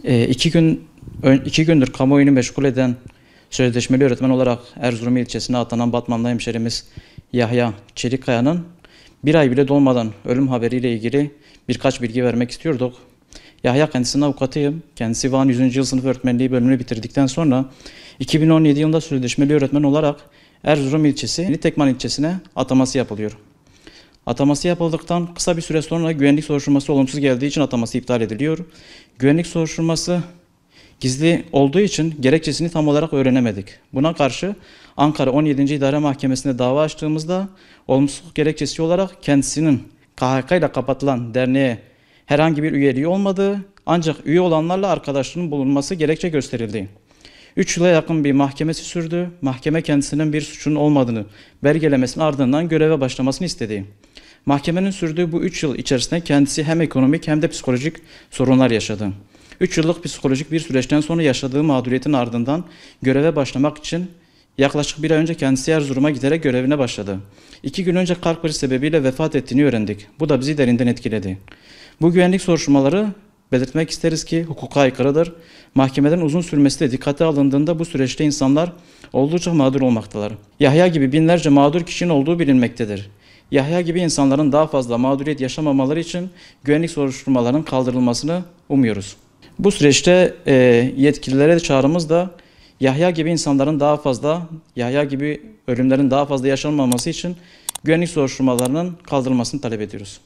İki gündür kamuoyunu meşgul eden sözleşmeli öğretmen olarak Erzurum ilçesine atanan Batmanlı hemşerimiz Yahya Çelikkaya'nın bir ay bile dolmadan ölüm haberiyle ilgili birkaç bilgi vermek istiyorduk. Yahya kendisinin avukatıyım. Kendisi Van 100. Yıl Sınıf Öğretmenliği bölümünü bitirdikten sonra 2017 yılında sözleşmeli öğretmen olarak Erzurum ilçesi Yeni Tekman ilçesine ataması yapılıyor. Ataması yapıldıktan kısa bir süre sonra güvenlik soruşturması olumsuz geldiği için ataması iptal ediliyor. Güvenlik soruşturması gizli olduğu için gerekçesini tam olarak öğrenemedik. Buna karşı Ankara 17. İdare Mahkemesi'nde dava açtığımızda olumsuzluk gerekçesi olarak kendisinin KHK ile kapatılan derneğe herhangi bir üyeliği olmadığı ancak üye olanlarla arkadaşlığının bulunması gerekçe gösterildi. 3 yıla yakın bir mahkemesi sürdü. Mahkeme kendisinin bir suçunun olmadığını belgelemesinin ardından göreve başlamasını istedi. Mahkemenin sürdüğü bu 3 yıl içerisinde kendisi hem ekonomik hem de psikolojik sorunlar yaşadı. 3 yıllık psikolojik bir süreçten sonra yaşadığı mağduriyetin ardından göreve başlamak için yaklaşık bir ay önce kendisi Erzurum'a giderek görevine başladı. 2 gün önce kalp krizi sebebiyle vefat ettiğini öğrendik. Bu da bizi derinden etkiledi. Bu güvenlik soruşturmaları belirtmek isteriz ki hukuka aykırıdır. Mahkemeden uzun sürmesi de dikkate alındığında bu süreçte insanlar oldukça mağdur olmaktalar. Yahya gibi binlerce mağdur kişinin olduğu bilinmektedir. Yahya gibi insanların daha fazla mağduriyet yaşamamaları için güvenlik soruşturmalarının kaldırılmasını umuyoruz. Bu süreçte yetkililere de çağrımız da Yahya gibi insanların Yahya gibi ölümlerin daha fazla yaşanmaması için güvenlik soruşturmalarının kaldırılmasını talep ediyoruz.